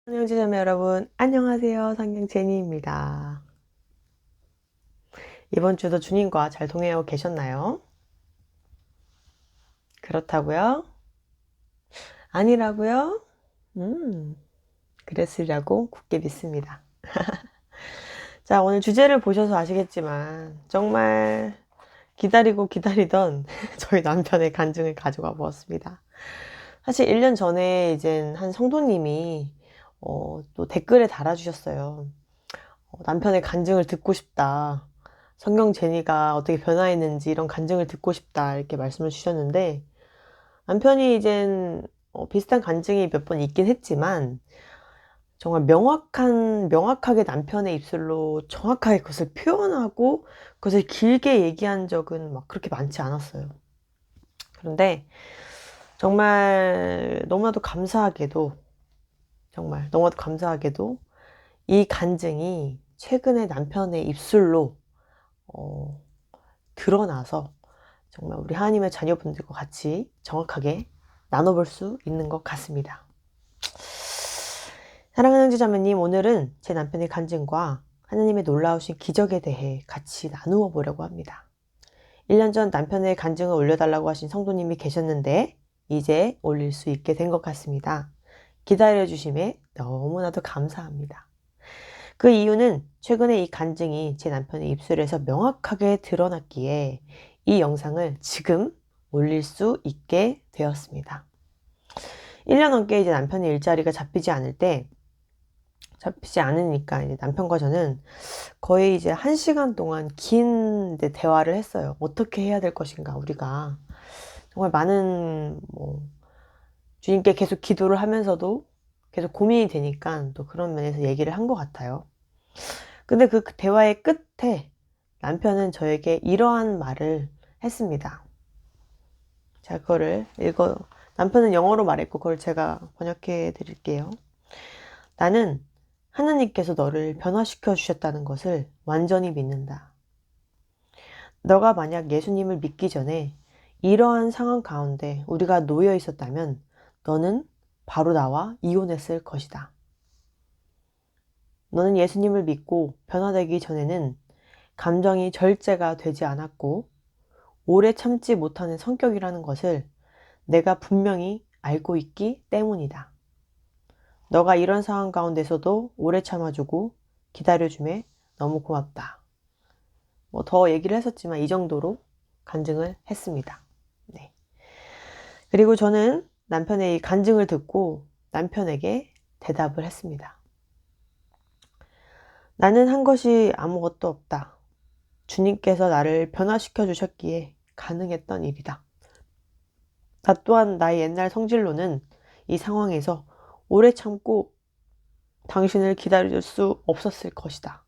성경지자매 여러분, 안녕하세요. 성경 제니입니다. 이번 주도 주님과 잘 동행하고 계셨나요? 그렇다고요? 아니라고요? 그랬으리라고 굳게 믿습니다. 자, 오늘 주제를 보셔서 아시겠지만 정말 기다리고 기다리던 저희 남편의 간증을 가져가 보았습니다. 사실 1년 전에 이젠 한 성도님이 또 댓글에 달아주셨어요. 남편의 간증을 듣고 싶다. 성경 제니가 어떻게 변화했는지 이런 간증을 듣고 싶다. 이렇게 말씀을 주셨는데, 남편이 이젠 비슷한 간증이 몇 번 있긴 했지만, 정말 명확하게 남편의 입술로 정확하게 그것을 표현하고 그것을 길게 얘기한 적은 막 그렇게 많지 않았어요. 그런데 정말 너무나도 감사하게도 이 간증이 최근에 남편의 입술로 어, 드러나서 정말 우리 하나님의 자녀분들과 같이 정확하게 나눠볼 수 있는 것 같습니다. 사랑하는 형제자매님, 오늘은 제 남편의 간증과 하나님의 놀라우신 기적에 대해 같이 나누어 보려고 합니다. 1년 전 남편의 간증을 올려달라고 하신 성도님이 계셨는데 이제 올릴 수 있게 된 것 같습니다. 기다려주심에 너무나도 감사합니다. 그 이유는 최근에 이 간증이 제 남편의 입술에서 명확하게 드러났기에 이 영상을 지금 올릴 수 있게 되었습니다. 1년 넘게 이제 남편의 일자리가 잡히지 않으니까 이제 남편과 저는 거의 이제 1시간 동안 긴 대화를 했어요. 어떻게 해야 될 것인가, 우리가. 정말 많은, 주님께 계속 기도를 하면서도 계속 고민이 되니까 또 그런 면에서 얘기를 한 것 같아요. 근데 그 대화의 끝에 남편은 저에게 이러한 말을 했습니다. 자, 남편은 영어로 말했고, 그걸 제가 번역해 드릴게요. 나는 하나님께서 너를 변화시켜 주셨다는 것을 완전히 믿는다. 너가 만약 예수님을 믿기 전에 이러한 상황 가운데 우리가 놓여 있었다면 너는 바로 나와 이혼했을 것이다. 너는 예수님을 믿고 변화되기 전에는 감정이 절제가 되지 않았고 오래 참지 못하는 성격이라는 것을 내가 분명히 알고 있기 때문이다. 너가 이런 상황 가운데서도 오래 참아주고 기다려줌에 너무 고맙다. 더 얘기를 했었지만 이 정도로 간증을 했습니다. 네. 그리고 저는 남편의 이 간증을 듣고 남편에게 대답을 했습니다. 나는 한 것이 아무것도 없다. 주님께서 나를 변화시켜 주셨기에 가능했던 일이다. 나 또한 나의 옛날 성질로는 이 상황에서 오래 참고 당신을 기다릴 수 없었을 것이다.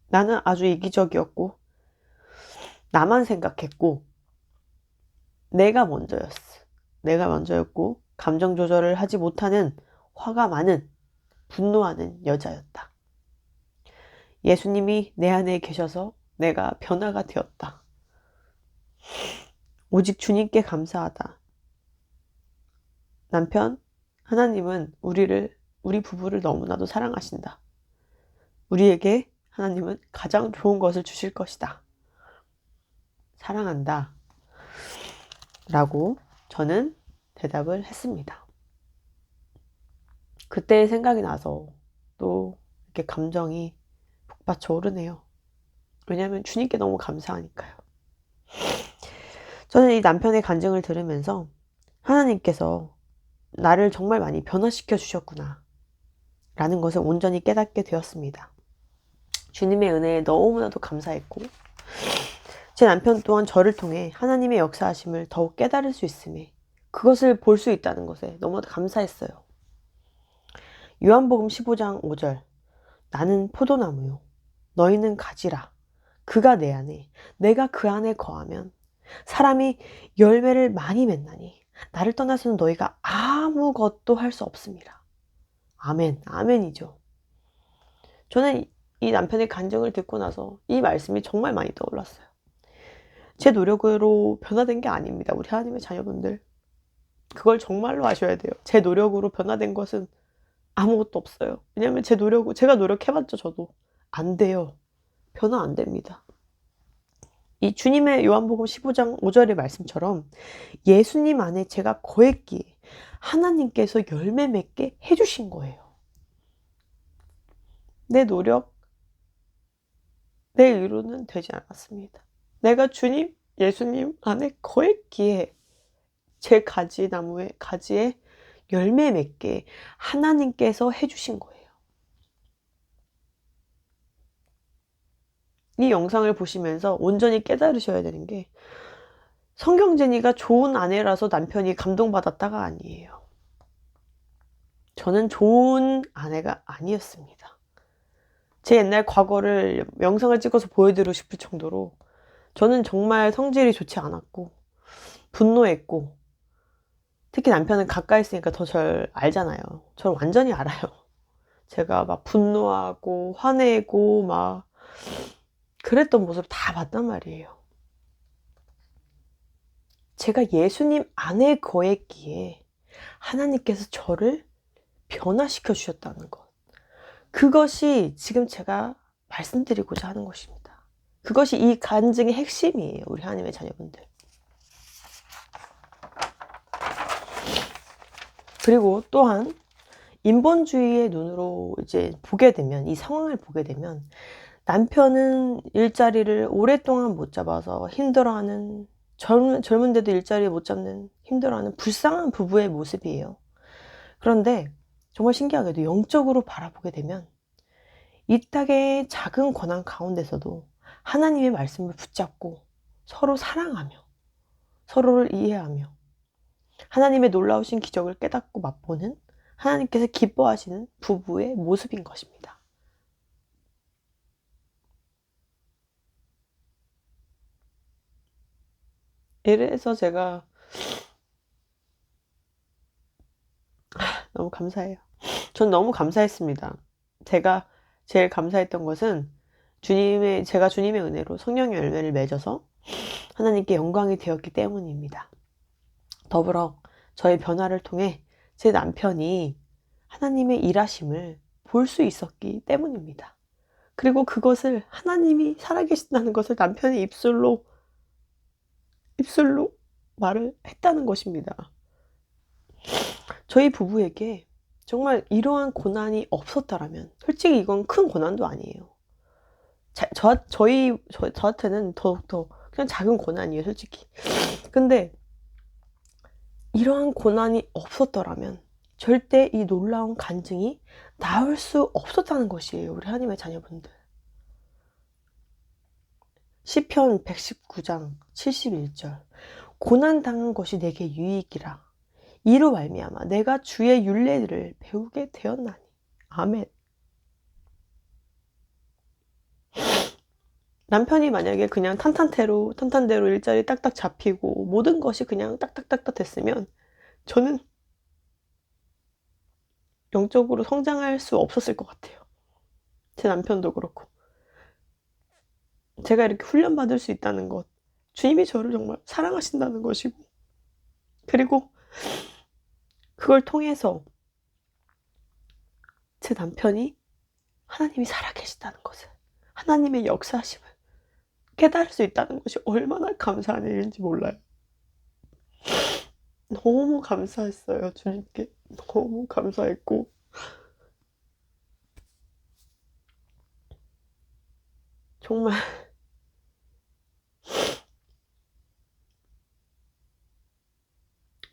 나는 아주 이기적이었고 나만 생각했고 내가 먼저였어. 내가 먼저였고 감정 조절을 하지 못하는 화가 많은 분노하는 여자였다. 예수님이 내 안에 계셔서 내가 변화가 되었다. 오직 주님께 감사하다. 남편, 하나님은 우리 부부를 너무나도 사랑하신다. 우리에게 하나님은 가장 좋은 것을 주실 것이다. 사랑한다. 라고 저는 대답을 했습니다. 그때의 생각이 나서 또 이렇게 감정이 북받쳐 오르네요. 왜냐하면 주님께 너무 감사하니까요. 저는 이 남편의 간증을 들으면서 하나님께서 나를 정말 많이 변화시켜 주셨구나 라는 것을 온전히 깨닫게 되었습니다. 주님의 은혜에 너무나도 감사했고 제 남편 또한 저를 통해 하나님의 역사하심을 더욱 깨달을 수 있음에 그것을 볼 수 있다는 것에 너무나도 감사했어요. 요한복음 15장 5절 나는 포도나무요 너희는 가지라 그가 내 안에 내가 그 안에 거하면 사람이 열매를 많이 맺나니 나를 떠나서는 너희가 아무것도 할 수 없습니다. 아멘, 아멘이죠. 저는 이 남편의 간증을 듣고 나서 이 말씀이 정말 많이 떠올랐어요. 제 노력으로 변화된 게 아닙니다. 우리 하나님의 자녀분들. 그걸 정말로 아셔야 돼요. 제 노력으로 변화된 것은 아무것도 없어요. 왜냐면 제가 노력해봤죠, 저도. 안 돼요. 변화 안 됩니다. 이 주님의 요한복음 15장 5절의 말씀처럼 예수님 안에 제가 거했기에 하나님께서 열매 맺게 해주신 거예요. 내 노력, 내 의로는 되지 않았습니다. 내가 예수님 안에 거했기에 제 가지에 열매 맺게 하나님께서 해주신 거예요. 이 영상을 보시면서 온전히 깨달으셔야 되는 게, 성경제니가 좋은 아내라서 남편이 감동받았다가 아니에요. 저는 좋은 아내가 아니었습니다. 제 옛날 과거를 영상을 찍어서 보여드리고 싶을 정도로 저는 정말 성질이 좋지 않았고 분노했고, 특히 남편은 가까이 있으니까 더 절 알잖아요. 절 완전히 알아요. 제가 막 분노하고 화내고 막 그랬던 모습 다 봤단 말이에요. 제가 예수님 안에 거했기에 하나님께서 저를 변화시켜 주셨다는 것, 그것이 지금 제가 말씀드리고자 하는 것입니다. 그것이 이 간증의 핵심이에요, 우리 하나님의 자녀분들. 그리고 또한 인본주의의 눈으로 이제 보게 되면, 이 상황을 보게 되면 남편은 일자리를 오랫동안 못 잡아서 힘들어하는, 젊은데도 일자리 못 잡는 힘들어하는 불쌍한 부부의 모습이에요. 그런데 정말 신기하게도 영적으로 바라보게 되면 이 땅의 작은 고난 가운데서도 하나님의 말씀을 붙잡고 서로 사랑하며 서로를 이해하며 하나님의 놀라우신 기적을 깨닫고 맛보는, 하나님께서 기뻐하시는 부부의 모습인 것입니다. 이래서 제가 너무 감사해요. 전 너무 감사했습니다. 제가 제일 감사했던 것은 제가 주님의 은혜로 성령의 열매를 맺어서 하나님께 영광이 되었기 때문입니다. 더불어 저의 변화를 통해 제 남편이 하나님의 일하심을 볼 수 있었기 때문입니다. 그리고 그것을, 하나님이 살아계신다는 것을 남편의 입술로 말을 했다는 것입니다. 저희 부부에게 정말 이러한 고난이 없었다라면, 솔직히 이건 큰 고난도 아니에요. 저한테는 더욱더 그냥 작은 고난이에요, 솔직히. 근데 이러한 고난이 없었더라면 절대 이 놀라운 간증이 나올 수 없었다는 것이에요, 우리 하나님의 자녀분들. 시편 119장 71절, 고난당한 것이 내게 유익이라, 이로 말미암아 내가 주의 율례를 배우게 되었나니. 아멘. 남편이 만약에 그냥 탄탄대로 일자리 딱딱 잡히고 모든 것이 그냥 딱딱딱딱 됐으면 저는 영적으로 성장할 수 없었을 것 같아요. 제 남편도 그렇고. 제가 이렇게 훈련받을 수 있다는 것, 주님이 저를 정말 사랑하신다는 것이고, 그리고 그걸 통해서 제 남편이 하나님이 살아계신다는 것을, 하나님의 역사하심을 깨달을 수 있다는 것이 얼마나 감사한 일인지 몰라요. 너무 감사했어요, 주님께. 너무 감사했고, 정말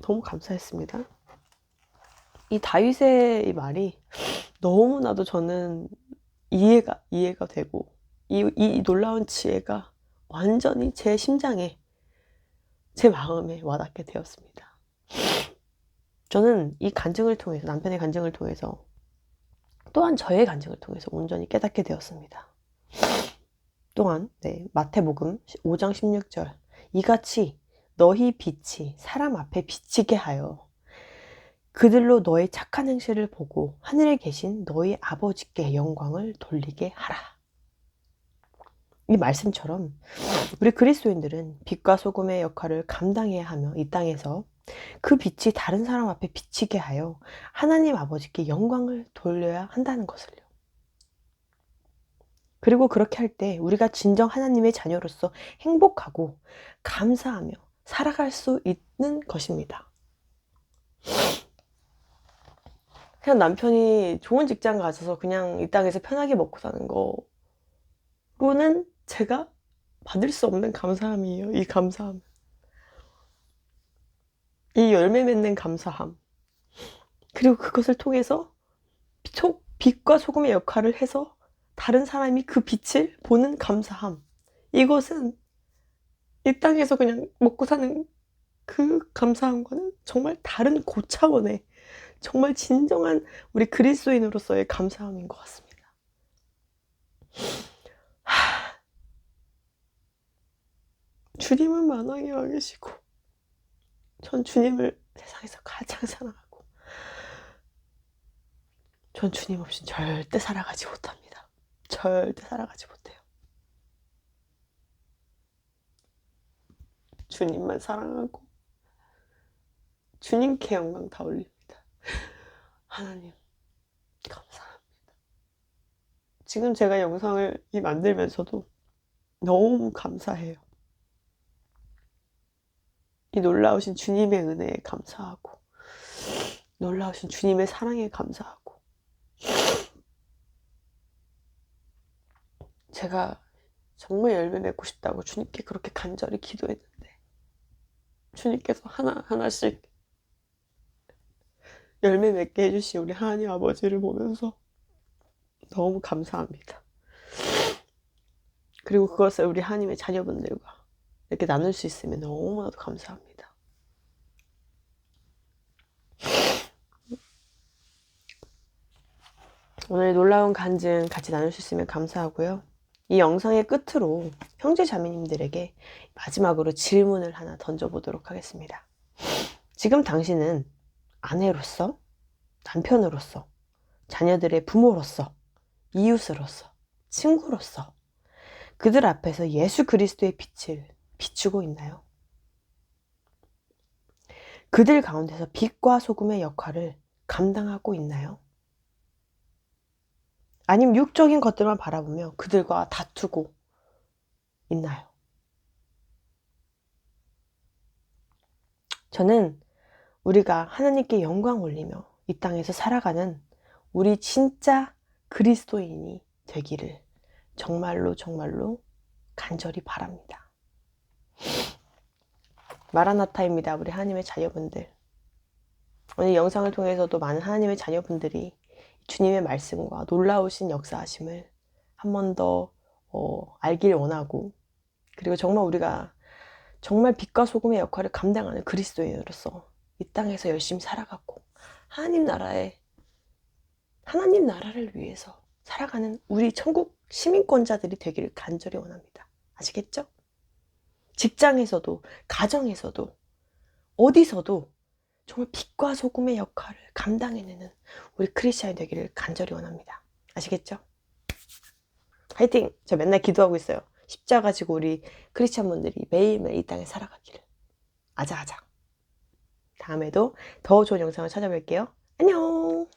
너무 감사했습니다. 이 다윗의 이 말이 너무나도 저는 이해가 되고, 이 놀라운 지혜가 완전히 제 심장에, 제 마음에 와닿게 되었습니다. 저는 이 간증을 통해서, 남편의 간증을 통해서, 또한 저의 간증을 통해서 온전히 깨닫게 되었습니다. 또한 마태복음 5장 16절, 이같이 너희 빛이 사람 앞에 비치게 하여 그들로 너의 착한 행실을 보고 하늘에 계신 너희 아버지께 영광을 돌리게 하라. 이 말씀처럼 우리 그리스도인들은 빛과 소금의 역할을 감당해야 하며 이 땅에서 그 빛이 다른 사람 앞에 비치게 하여 하나님 아버지께 영광을 돌려야 한다는 것을요. 그리고 그렇게 할 때 우리가 진정 하나님의 자녀로서 행복하고 감사하며 살아갈 수 있는 것입니다. 그냥 남편이 좋은 직장 가셔서 그냥 이 땅에서 편하게 먹고 사는 거로는 제가 받을 수 없는 감사함이에요. 이 감사함. 이 열매 맺는 감사함. 그리고 그것을 통해서 빛과 소금의 역할을 해서 다른 사람이 그 빛을 보는 감사함. 이것은 이 땅에서 그냥 먹고 사는 그 감사함과는 정말 다른 고차원의 정말 진정한 우리 그리스도인으로서의 감사함인 것 같습니다. 주님은 만왕에 와 계시고 전 주님을 세상에서 가장 사랑하고 전 주님 없인 절대 살아가지 못합니다. 절대 살아가지 못해요. 주님만 사랑하고 주님께 영광 다 올립니다. 하나님 감사합니다. 지금 제가 영상을 만들면서도 너무 감사해요. 이 놀라우신 주님의 은혜에 감사하고 놀라우신 주님의 사랑에 감사하고 제가 정말 열매 맺고 싶다고 주님께 그렇게 간절히 기도했는데 주님께서 하나하나씩 열매 맺게 해주신 우리 하나님 아버지를 보면서 너무 감사합니다. 그리고 그것을 우리 하나님의 자녀분들과 이렇게 나눌 수 있으면 너무나도 감사합니다. 오늘 놀라운 간증 같이 나눌 수 있으면 감사하고요. 이 영상의 끝으로 형제 자매님들에게 마지막으로 질문을 하나 던져보도록 하겠습니다. 지금 당신은 아내로서, 남편으로서, 자녀들의 부모로서, 이웃으로서, 친구로서 그들 앞에서 예수 그리스도의 빛을 비추고 있나요? 그들 가운데서 빛과 소금의 역할을 감당하고 있나요? 아니면 육적인 것들만 바라보며 그들과 다투고 있나요? 저는 우리가 하나님께 영광 올리며 이 땅에서 살아가는 우리 진짜 그리스도인이 되기를 정말로 정말로 간절히 바랍니다. 마라나타입니다. 우리 하나님의 자녀분들. 오늘 영상을 통해서도 많은 하나님의 자녀분들이 주님의 말씀과 놀라우신 역사하심을 한 번 더 알길 원하고 그리고 정말 우리가 정말 빛과 소금의 역할을 감당하는 그리스도인으로서 이 땅에서 열심히 살아가고 하나님 나라를 위해서 살아가는 우리 천국 시민권자들이 되기를 간절히 원합니다. 아시겠죠? 직장에서도 가정에서도 어디서도 정말 빛과 소금의 역할을 감당해내는 우리 크리스찬이 되기를 간절히 원합니다. 아시겠죠? 화이팅! 저 맨날 기도하고 있어요. 십자가 지고 우리 크리스찬분들이 매일매일 이 땅에 살아가기를. 아자아자. 다음에도 더 좋은 영상을 찾아뵐게요. 안녕!